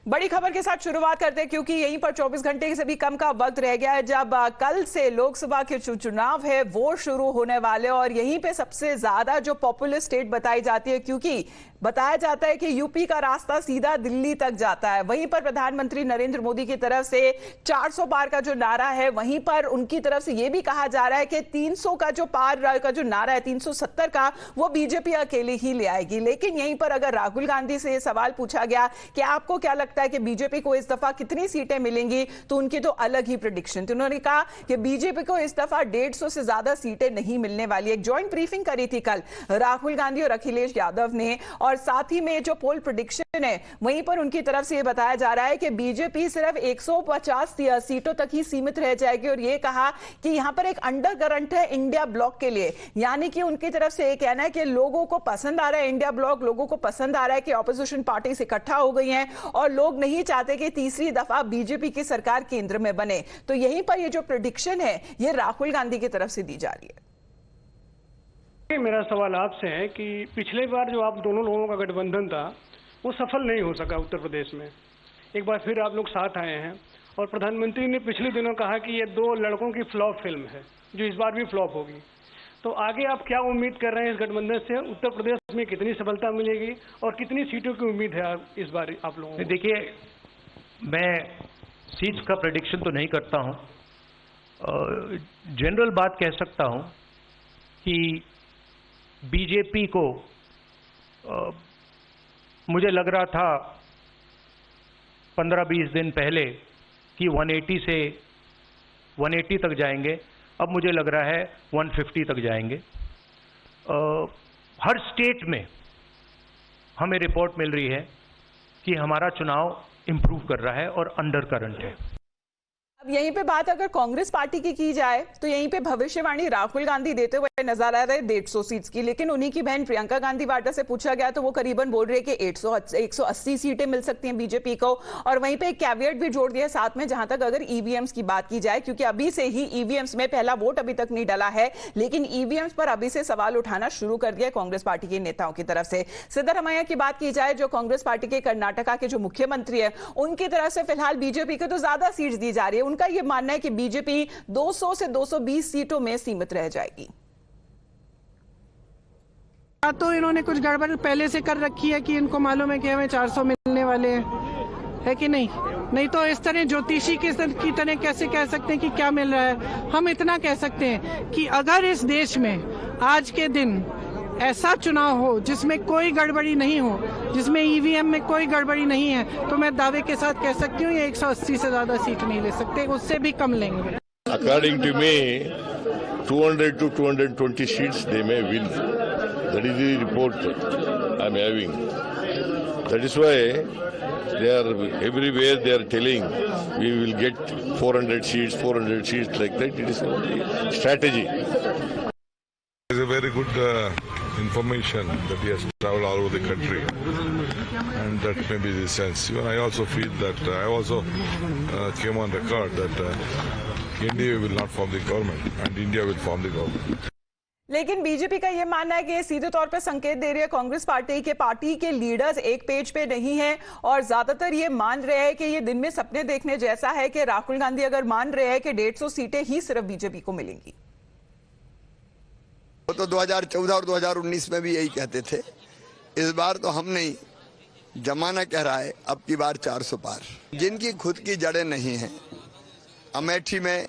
बड़ी खबर के साथ शुरुआत करते हैं क्योंकि यहीं पर 24 घंटे से भी कम का वक्त रह गया है जब कल से लोकसभा के चुनाव है वो शुरू होने वाले, और यहीं पे सबसे ज्यादा जो पॉपुलर स्टेट बताई जाती है क्योंकि बताया जाता है कि यूपी का रास्ता सीधा दिल्ली तक जाता है। वहीं पर प्रधानमंत्री नरेंद्र मोदी की तरफ से 400 पार का जो नारा है, वहीं पर उनकी तरफ से यह भी कहा जा रहा है कि 300 का जो पार का जो नारा है 370 का, वो बीजेपी अकेले ही ले आएगी। लेकिन यहीं पर अगर राहुल गांधी से यह सवाल पूछा गया कि आपको क्या लगता है कि बीजेपी को इस दफा कितनी सीटें मिलेंगी, तो उनकी तो अलग ही प्रेडिक्शन थी। उन्होंने कहा कि बीजेपी को इस दफा 150 से ज्यादा सीटें नहीं मिलने वाली। एक जॉइंट ब्रीफिंग करी थी कल राहुल गांधी और अखिलेश यादव ने, और साथ ही में जो पोल प्रेडिक्शन है वहीं पर उनकी तरफ से यह बताया जा रहा है कि बीजेपी सिर्फ 150 सीटों तक ही सीमित रह जाएगी। और यह कहा कि यहां पर एक अंडर करंट है इंडिया ब्लॉक के लिए, यानी कि उनकी तरफ से यह कहना है कि लोगों को पसंद आ रहा है इंडिया ब्लॉक, लोगों को पसंद आ रहा है कि ऑपोजिशन पार्टी इकट्ठा हो गई हैं और लोग नहीं चाहते कि तीसरी दफा बीजेपी की सरकार केंद्र में बने। तो यहीं पर यह जो प्रेडिक्शन है यह राहुल गांधी की तरफ से दी जा रही है। मेरा सवाल आपसे है कि पिछले बार जो आप दोनों लोगों का गठबंधन था वो सफल नहीं हो सका उत्तर प्रदेश में। एक बार फिर आप लोग साथ आए हैं और प्रधानमंत्री ने पिछले दिनों कहा कि ये दो लड़कों की फ्लॉप फिल्म है जो इस बार भी फ्लॉप होगी। तो आगे आप क्या उम्मीद कर रहे हैं इस गठबंधन से? उत्तर प्रदेश में कितनी सफलता मिलेगी और कितनी सीटों की उम्मीद है इस बार आप लोगों को? देखिए, मैं सीट्स का प्रेडिक्शन तो नहीं करता हूं। जनरल बात कह सकता हूं कि बीजेपी को मुझे लग रहा था 15-20 दिन पहले कि 180 से 180 तक जाएंगे, अब मुझे लग रहा है 150 तक जाएंगे। हर स्टेट में हमें रिपोर्ट मिल रही है कि हमारा चुनाव इंप्रूव कर रहा है और अंडर करंट है। अब यहीं पे बात अगर कांग्रेस पार्टी की जाए तो यहीं पे भविष्यवाणी राहुल गांधी देते हुए नजर आ रहे 150 सीट्स की, लेकिन उन्हीं की बहन प्रियंका गांधी वाड्रा से पूछा गया तो वो करीबन बोल रही है कि 180 सीटें मिल सकती हैं बीजेपी को। और वहीं पे एक कैविएट भी जोड़ दिया साथ में, जहां तक अगर ईवीएम्स की बात की जाए, क्योंकि अभी से ही ईवीएम्स में पहला वोट अभी तक नहीं डला है, लेकिन ईवीएम्स पर अभी से सवाल उठाना शुरू कर दिया कांग्रेस पार्टी के नेताओं की तरफ से। सिद्धरामैया की बात की जाए जो कांग्रेस पार्टी के कर्नाटका के जो मुख्यमंत्री है, उनकी तरफ से फिलहाल बीजेपी को तो ज्यादा सीट्स दी जा रही है। उनका यह मानना है कि बीजेपी 200 से 220 सीटों में सीमित रह जाएगी। तो इन्होंने कुछ गड़बड़ पहले से कर रखी है कि इनको मालूम है कि हमें 400 मिलने वाले हैं, है कि नहीं? नहीं तो इस तरह ज्योतिषी की तरह कैसे कह सकते हैं कि क्या मिल रहा है। हम इतना कह सकते हैं कि अगर इस देश में आज के दिन ऐसा चुनाव हो जिसमें कोई गड़बड़ी नहीं हो, जिसमें ईवीएम में कोई गड़बड़ी नहीं है, तो मैं दावे के साथ कह सकती हूँ ये 180 से ज्यादा सीट नहीं ले सकते, उससे भी कम लेंगे। According to me, 200 to 220 seats they may win. That is the report I'm having. That is why they are everywhere they are telling we will get 400 seats like that. It is a strategy. It's a very good information that he has traveled all over the country, and that may be the sense. Even I also feel that I also came on record that India will not form the government and India will form the government. लेकिन BJP का यह मानना है कि ये सीधे तौर पे संकेत दे रही है कांग्रेस पार्टी के लीडर्स एक पेज पे नहीं है, और ज्यादातर ये मान रहे हैं कि ये दिन में सपने देखने जैसा है कि राहुल गांधी अगर मान रहे हैं कि 150 सीटें ही सिर्फ बीजेपी को मिलेंगी। वो तो 2014 और 2019 में भी यही कहते थे। इस बार तो हम नहीं, जमाना कह रहा है अब की बार 400 पार। जिनकी खुद की जड़ें नहीं हैं, अमेठी में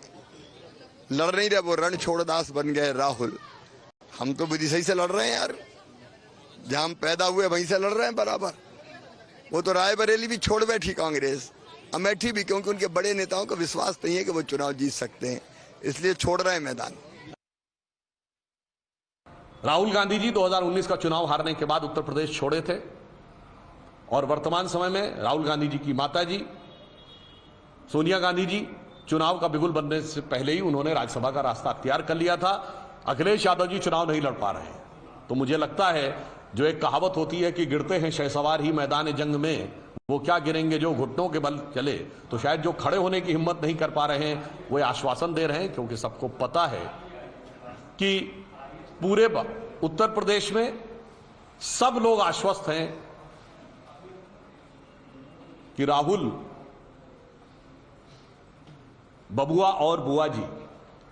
लड़ नहीं रहे, वो रण छोड़दास बन गए राहुल। हम तो बुद्धि सही से लड़ रहे हैं यार, जहां हम पैदा हुए वहीं से लड़ रहे हैं बराबर। वो तो रायबरेली भी छोड़ बैठी कांग्रेस, अमेठी भी, क्योंकि उनके बड़े नेताओं को विश्वास नहीं है कि वो चुनाव जीत सकते हैं, इसलिए छोड़ रहे हैं मैदान। राहुल गांधी जी 2019 का चुनाव हारने के बाद उत्तर प्रदेश छोड़े थे, और वर्तमान समय में राहुल गांधी जी की माताजी सोनिया गांधी जी चुनाव का बिगुल बनने से पहले ही उन्होंने राज्यसभा का रास्ता अख्तियार कर लिया था। अखिलेश यादव जी चुनाव नहीं लड़ पा रहे हैं, तो मुझे लगता है जो एक कहावत होती है कि गिरते हैं शहसवार ही मैदान जंग में, वो क्या गिरेंगे जो घुटनों के बल चले। तो शायद जो खड़े होने की हिम्मत नहीं कर पा रहे हैं वो आश्वासन दे रहे हैं, क्योंकि सबको पता है कि पूरे उत्तर प्रदेश में सब लोग आश्वस्त हैं कि राहुल, बबुआ और बुआ जी,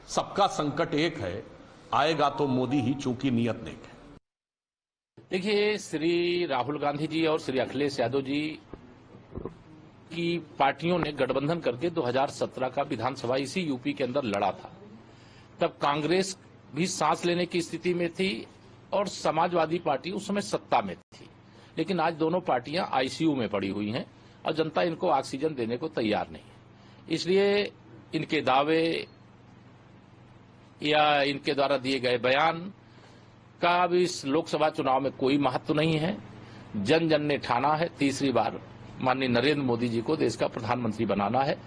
सबका संकट एक है, आएगा तो मोदी ही, चूंकि नियत नेक है। देखिए, श्री राहुल गांधी जी और श्री अखिलेश यादव जी की पार्टियों ने गठबंधन करके 2017 का विधानसभा इसी यूपी के अंदर लड़ा था। तब कांग्रेस भी सांस लेने की स्थिति में थी और समाजवादी पार्टी उस समय सत्ता में थी। लेकिन आज दोनों पार्टियां आईसीयू में पड़ी हुई हैं और जनता इनको ऑक्सीजन देने को तैयार नहीं है। इसलिए इनके दावे या इनके द्वारा दिए गए बयान का अब इस लोकसभा चुनाव में कोई महत्व नहीं है। जन जन ने ठाना है तीसरी बार माननीय नरेंद्र मोदी जी को देश का प्रधानमंत्री बनाना है।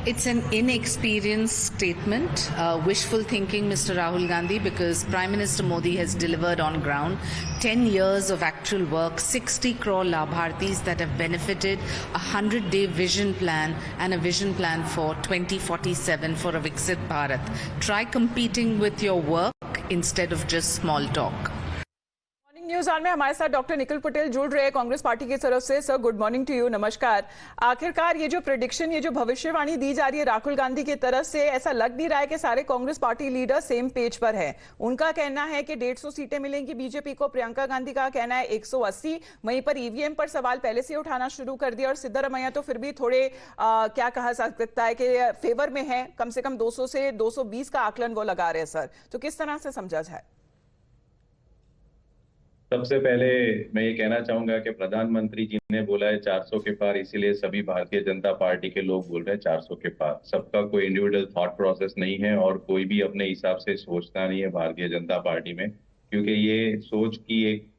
It's an inexperienced statement, wishful thinking, Mr. Rahul Gandhi, because Prime Minister Modi has delivered on ground 10 years of actual work, 60 crore Labhartis that have benefited, a 100-day vision plan and a vision plan for 2047 for a Viksit Bharat. Try competing with your work instead of just small talk. News on में हमारे साथ doctor Nikhil Patel जुड़ रहे हैं Congress party की तरफ से। Sir, good morning to you, नमस्कार। आखिरकार ये जो प्रेडिक्शन, ये जो भविष्यवाणी दी जा रही है राहुल गांधी की तरफ से, ऐसा लग नहीं रहा है कि सारे Congress party leader same page पर हैं। उनका कहना है कि 150 सीटें मिलेंगी बीजेपी को, प्रियंका गांधी का कहना है 180। वहीं पर ईवीएम पर सवाल पहले से उठाना शुरू कर दिया और सिद्धरमैया तो फिर भी थोड़े क्या कहा सकता है कि फेवर में है, कम से कम 200 से 220 का आकलन वो लगा रहे हैं। सर, तो किस तरह से समझा जाए? सबसे पहले मैं ये कहना चाहूंगा कि प्रधानमंत्री जी ने बोला है 400 के पार, इसीलिए सभी भारतीय जनता पार्टी के लोग बोल रहे हैं 400 के पार। सबका कोई इंडिविजुअल थॉट प्रोसेस नहीं है और कोई भी अपने हिसाब से सोचता नहीं है भारतीय जनता पार्टी में, क्योंकि ये सोच की एक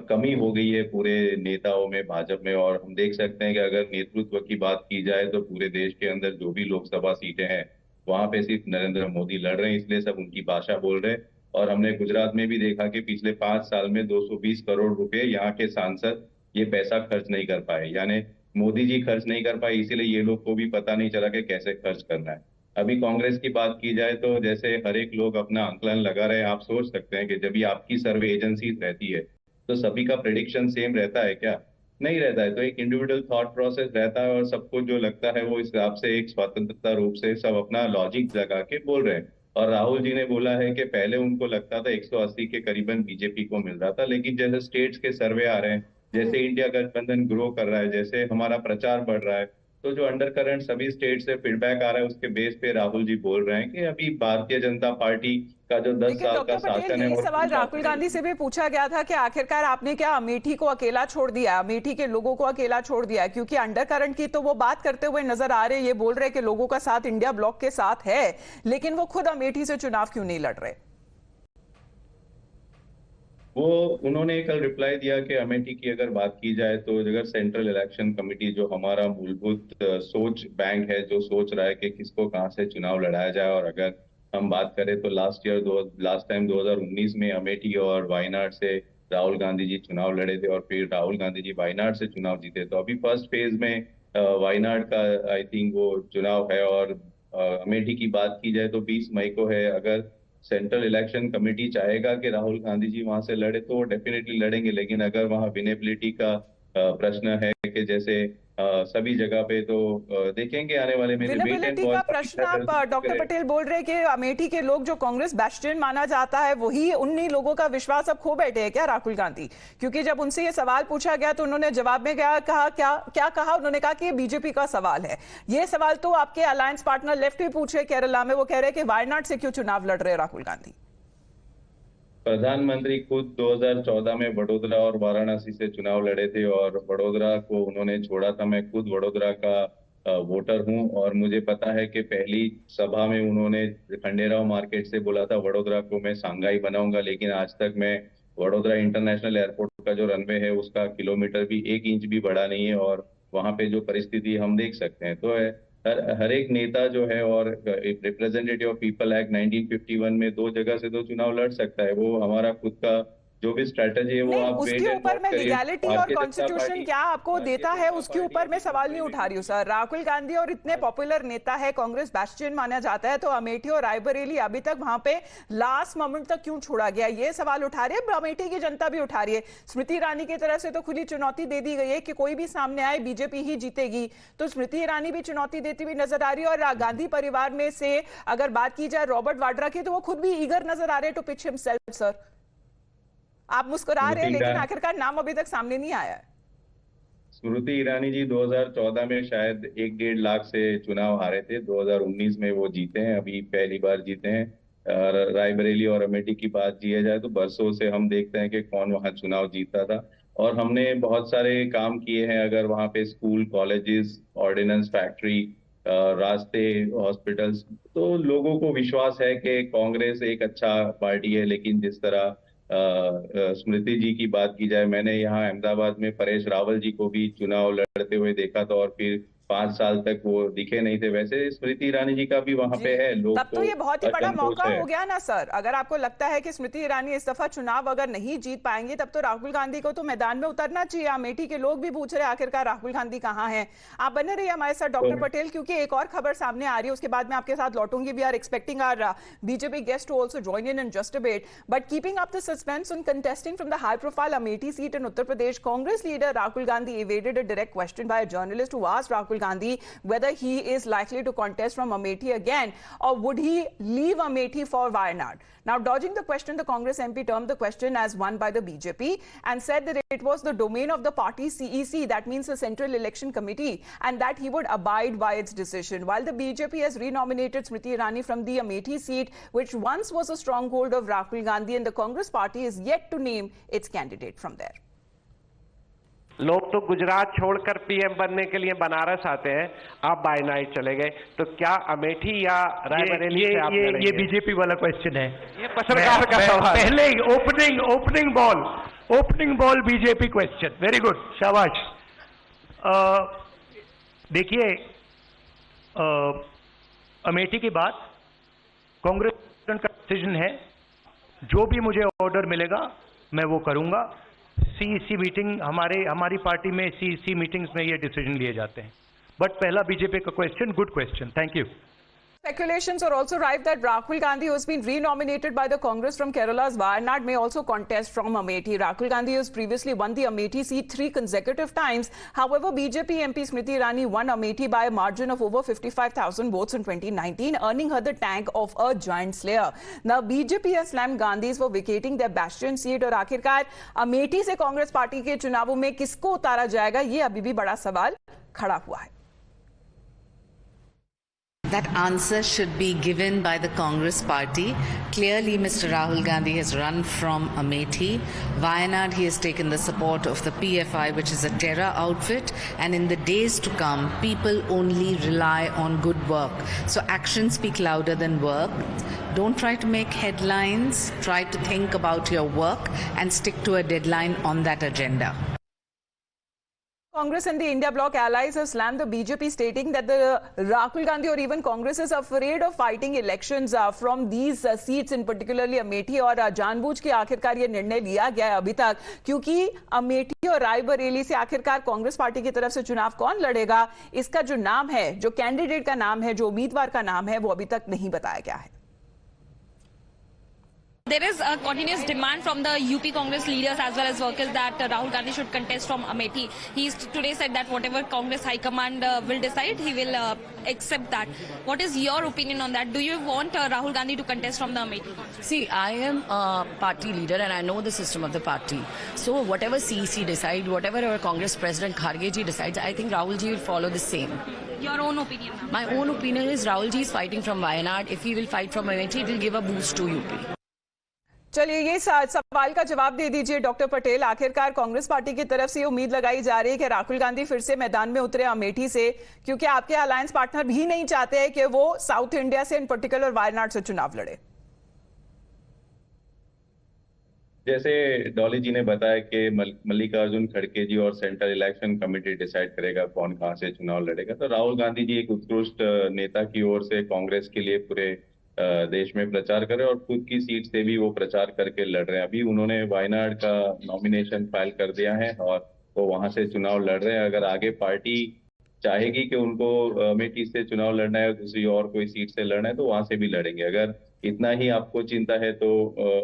कमी हो गई है पूरे नेताओं में, भाजपा में। और हम देख सकते हैं कि अगर नेतृत्व की बात की जाए तो पूरे देश के अंदर जो भी लोकसभा सीटें हैं वहां पे सिर्फ नरेंद्र मोदी लड़ रहे हैं, इसलिए सब उनकी भाषा बोल रहे हैं। और हमने गुजरात में भी देखा कि पिछले 5 साल में 220 करोड़ रुपए यहाँ के सांसद ये पैसा खर्च नहीं कर पाए, यानी मोदी जी खर्च नहीं कर पाए, इसीलिए ये लोग को भी पता नहीं चला कि कैसे खर्च करना है। अभी कांग्रेस की बात की जाए तो जैसे हर एक लोग अपना आंकलन लगा रहे हैं, आप सोच सकते हैं कि जब भी आपकी सर्वे एजेंसी रहती है तो सभी का प्रेडिक्शन सेम रहता है क्या? नहीं रहता है। तो एक इंडिविजुअल थॉट प्रोसेस रहता है और सबको जो लगता है वो इस हिसाब से एक स्वतंत्रता रूप से सब अपना लॉजिक लगा के बोल रहे हैं। और राहुल जी ने बोला है कि पहले उनको लगता था 180 के करीबन बीजेपी को मिल रहा था, लेकिन जैसे स्टेट्स के सर्वे आ रहे हैं, जैसे इंडिया गठबंधन ग्रो कर रहा है, जैसे हमारा प्रचार बढ़ रहा है, तो जो अंडर करंट सभी स्टेट से फीडबैक आ रहा है उसके बेस पे राहुल जी बोल रहे हैं कि अभी भारतीय जनता पार्टी का जो 10 साल का शासन है। सवाल राहुल गांधी से भी पूछा गया था कि आखिरकार आपने क्या अमेठी को अकेला छोड़ दिया, अमेठी के लोगों को अकेला छोड़ दिया? क्योंकि अंडर करंट की तो वो बात करते हुए नजर आ रहे, ये बोल रहे कि लोगों का साथ इंडिया ब्लॉक के साथ है, लेकिन वो खुद अमेठी से चुनाव क्यों नहीं लड़ रहे? वो उन्होंने कल रिप्लाई दिया कि अमेठी की अगर बात की जाए तो अगर सेंट्रल इलेक्शन कमेटी जो हमारा मूलभूत सोच बैंक है, जो सोच रहा है कि किसको कहां से चुनाव लड़ाया जाए, और अगर हम बात करें तो लास्ट टाइम 2019 में अमेठी और वायनाड से राहुल गांधी जी चुनाव लड़े थे और फिर राहुल गांधी जी वायनाड से चुनाव जीते। तो अभी फर्स्ट फेज में वायनाड का आई थिंक वो चुनाव है, और अमेठी की बात की जाए तो 20 मई को है। अगर सेंट्रल इलेक्शन कमेटी चाहेगा कि राहुल गांधी जी वहां से लड़े तो वो डेफिनेटली लड़ेंगे, लेकिन अगर वहां विनेबिलिटी का प्रश्न है कि जैसे सभी जगह पे, तो देखेंगे आने वाले में। विनेबिलिटी का प्रश्न आप डॉक्टर पटेल बोल रहे हैं कि अमेठी के लोग जो कांग्रेस बेस्टियन माना जाता है वही उन्हीं लोगों का विश्वास अब खो बैठे हैं क्या राहुल गांधी? क्योंकि जब उनसे ये सवाल पूछा गया तो उन्होंने जवाब में क्या कहा? उन्होंने कहा कि ये बीजेपी का सवाल है। ये सवाल तो आपके अलायंस पार्टनर लेफ्ट भी पूछ रहे केरला में, वो कह रहे हैं कि वायनाड से क्यों चुनाव लड़ रहे राहुल गांधी? प्रधानमंत्री खुद 2014 में वडोदरा और वाराणसी से चुनाव लड़े थे और वडोदरा को उन्होंने छोड़ा था। मैं खुद वडोदरा का वोटर हूं और मुझे पता है कि पहली सभा में उन्होंने खंडेराव मार्केट से बोला था वडोदरा को मैं सांघाई बनाऊंगा, लेकिन आज तक मैं वडोदरा इंटरनेशनल एयरपोर्ट का जो रनवे है उसका किलोमीटर भी 1 इंच भी बढ़ा नहीं है, और वहां पे जो परिस्थिति हम देख सकते हैं। तो हर एक नेता जो है, और रिप्रेजेंटेटिव ऑफ पीपल एक्ट 1951 में 2 जगह से तो चुनाव लड़ सकता है। वो हमारा खुद का जो भी स्ट्रेटेजी है वो नहीं, आप उसके ऊपर मैं लीगैलिटी और कॉन्स्टिट्यूशन क्या आपको देता है उसके ऊपर मैं सवाल नहीं उठा रही हूँ सर। राहुल गांधी और इतने पॉपुलर नेता है, कांग्रेस बैस्टियन माना जाता है, तो अमेठी और रायबरेली अभी तक वहां पे लास्ट मोमेंट तक क्यों छोड़ा गया, ये सवाल उठा रही है। अमेठी की जनता भी उठा रही है। स्मृति ईरानी की तरफ से तो खुली चुनौती दे दी गई है कि कोई भी सामने आए बीजेपी ही जीतेगी, तो स्मृति ईरानी भी चुनौती देती हुई नजर आ रही है। और गांधी परिवार में से अगर बात की जाए रॉबर्ट वाड्रा की, तो वो खुद भी ईगर नजर आ रहे टू पिच हिमसेल्फ। सर आप मुस्कुरा रहे हैं, लेकिन आखिरकार नाम अभी तक सामने नहीं आया है। स्मृति ईरानी जी 2014 में शायद 1-1.5 लाख से चुनाव हारे थे, 2019 में वो जीते हैं, अभी पहली बार जीते हैं। रायबरेली और अमेठी की बात किया जाए तो बरसों से हम देखते हैं कि कौन वहां चुनाव जीतता था, और हमने बहुत सारे काम किए हैं। अगर वहां पे स्कूल, कॉलेजेस, ऑर्डिनेंस फैक्ट्री, रास्ते, हॉस्पिटल्स, तो लोगों को विश्वास है कि कांग्रेस एक अच्छा पार्टी है। लेकिन जिस तरह स्मृति जी की बात की जाए, मैंने यहाँ अहमदाबाद में परेश रावल जी को भी चुनाव लड़ते हुए देखा था, और फिर 5 साल तक वो दिखे नहीं थे। वैसे स्मृति ईरानी जी का भी वहां पे है, लोग तब तो ये बहुत ही बड़ा मौका हो गया ना सर। अगर आपको लगता है कि स्मृति ईरानी इस दफा चुनाव अगर नहीं जीत पाएंगे, तब तो राहुल गांधी को तो मैदान में उतरना चाहिए। अमेठी के लोग भी पूछ रहे हैं आखिरकार राहुल गांधी कहाँ हैं। आप बने रहिए हमारे साथ डॉक्टर पटेल, क्योंकि एक और खबर सामने आ रही है, उसके बाद मैं आपके साथ लौटूंगी। We are expecting our BJP guest to also join in just a bit, but keeping up the suspense on contesting from the high profile Amethi seat in Uttar Pradesh, Congress leader Rahul Gandhi evaded a direct question by a journalist who asked Rahul Gandhi whether he is likely to contest from Amethi again, or would he leave Amethi for Wayanad. Now, dodging the question, the Congress MP termed the question as one by the BJP and said that it was the domain of the party CEC, that means the Central Election Committee, and that he would abide by its decision. While the BJP has renominated Smriti Irani from the Amethi seat, which once was a stronghold of Rahul Gandhi, and the Congress party is yet to name its candidate from there. लोग तो गुजरात छोड़कर PM बनने के लिए बनारस आते हैं, आप bye night चले गए, तो क्या अमेठी या रायबरेली से आप लड़ेंगे? ये बीजेपी वाला क्वेश्चन है, ये पत्रकार का सवाल। पहले opening ball BJP question. Very good, शाबाश। देखिए, अमेठी की बात कांग्रेस का डिसीजन है, जो भी मुझे ऑर्डर मिलेगा मैं वो करूंगा। सीईसी मीटिंग, हमारी पार्टी में सीईसी मीटिंग्स में ये डिसीजन लिए जाते हैं। बट पहला बीजेपी का question, good question, thank you. Speculations are also rife that Rahul Gandhi, who has been renominated by the Congress from Kerala's Wayanad, may also contest from Amethi. Rahul Gandhi has previously won the Amethi seat 3 consecutive times. However, BJP MP Smriti Irani won Amethi by a margin of over 55,000 votes in 2019, earning her the tag of a giant slayer. Now, BJP has slammed Gandhis for vacating their bastion seat. और आखिरकार अमेठी से Congress party के चुनावों में किसको उतारा जाएगा, ये अभी भी बड़ा सवाल खड़ा हुआ है। That answer should be given by the Congress party. Clearly, Mr. Rahul Gandhi has run from Amethi. Wayanad, he has taken the support of the PFI, which is a terror outfit. And in the days to come, people only rely on good work. So actions speak louder than work. Don't try to make headlines. Try to think about your work and stick to a deadline on that agenda. Congress and the India bloc allies have slammed the BJP, stating that the Rahul Gandhi or even Congress is afraid of fighting elections from these seats, in particularly Amethi. और जानबूझ के आखिरकार ये निर्णय लिया गया है अभी तक, क्योंकि अमेठी और रायबरेली से आखिरकार कांग्रेस पार्टी की तरफ से चुनाव कौन लड़ेगा, इसका जो नाम है, जो कैंडिडेट का नाम है, जो उम्मीदवार का नाम है, वो अभी तक नहीं बताया गया है। There is a continuous demand from the UP Congress leaders as well as workers that Rahul Gandhi should contest from Amethi. He today said that whatever Congress High Command will decide, he will accept that. What is your opinion on that? Do you want Rahul Gandhi to contest from the Amethi? See, I am a party leader and I know the system of the party. So whatever CEC decide, whatever our Congress President Kharge ji decides, I think Rahul ji will follow the same. Your own opinion? My own opinion is Rahul ji is fighting from Wayanad. If he will fight from Amethi, it will give a boost to UP. चलिए, ये सवाल का जवाब दे दीजिए doctor Patel. आखिरकार Congress party की तरफ से उम्मीद लगाई जा रही है कि राहुल गांधी फिर से मैदान में उतरे अमेठी से, क्योंकि आपके अलायंस पार्टनर भी नहीं चाहते हैं कि वो साउथ इंडिया से, इन पर्टिकुलर वायनाड से चुनाव लड़े। जैसे डॉली जी ने बताया कि मल्लिकार्जुन खड़गे जी और सेंट्रल इलेक्शन कमेटी डिसाइड करेगा कौन कहां से चुनाव लड़ेगा, तो राहुल गांधी जी एक उत्कृष्ट नेता की ओर से कांग्रेस के लिए पूरे देश में प्रचार करें और खुद की सीट से भी वो प्रचार करके लड़ रहे हैं। अभी उन्होंने वायनाड का नॉमिनेशन फाइल कर दिया है और वो वहां से चुनाव लड़ रहे हैं। अगर आगे पार्टी चाहेगी कि उनको अमेठी से चुनाव लड़ना है, दूसरी और कोई सीट से लड़ना है, तो वहां से भी लड़ेंगे। अगर इतना ही आपको चिंता है तो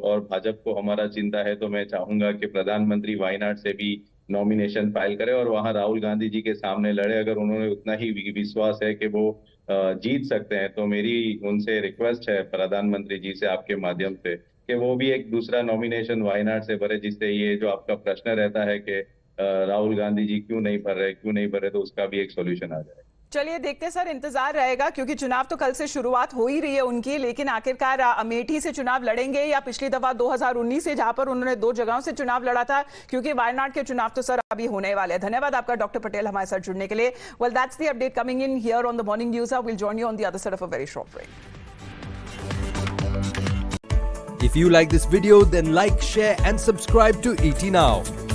और भाजपा को हमारा चिंता है, तो मैं चाहूंगा कि प्रधानमंत्री वायनाड से भी नॉमिनेशन फाइल करे और वहां राहुल गांधी जी के सामने लड़े। अगर उन्होंने उतना ही विश्वास है कि वो जीत सकते हैं, तो मेरी उनसे रिक्वेस्ट है प्रधानमंत्री जी से आपके माध्यम से कि वो भी एक दूसरा नॉमिनेशन वायनाड से भरे, जिससे ये जो आपका प्रश्न रहता है कि राहुल गांधी जी क्यों नहीं भर रहे, तो उसका भी एक सॉल्यूशन आ जाए। चलिए देखते सर, इंतजार रहेगा क्योंकि चुनाव तो कल से शुरुआत हो ही रही है उनकी, लेकिन आखिरकार अमेठी से चुनाव लड़ेंगे या पिछली दफा 2019 से जहां पर उन्होंने 2 जगहों से चुनाव लड़ा था, क्योंकि वायनाड के चुनाव तो सर अभी होने वाले हैं। धन्यवाद आपका डॉक्टर पटेल हमारे साथ जुड़ने के लिए। Well that's the update coming in here on the morning news. I will join you on the other side of a very short break. If you like this video, then like, share and subscribe to ET Now.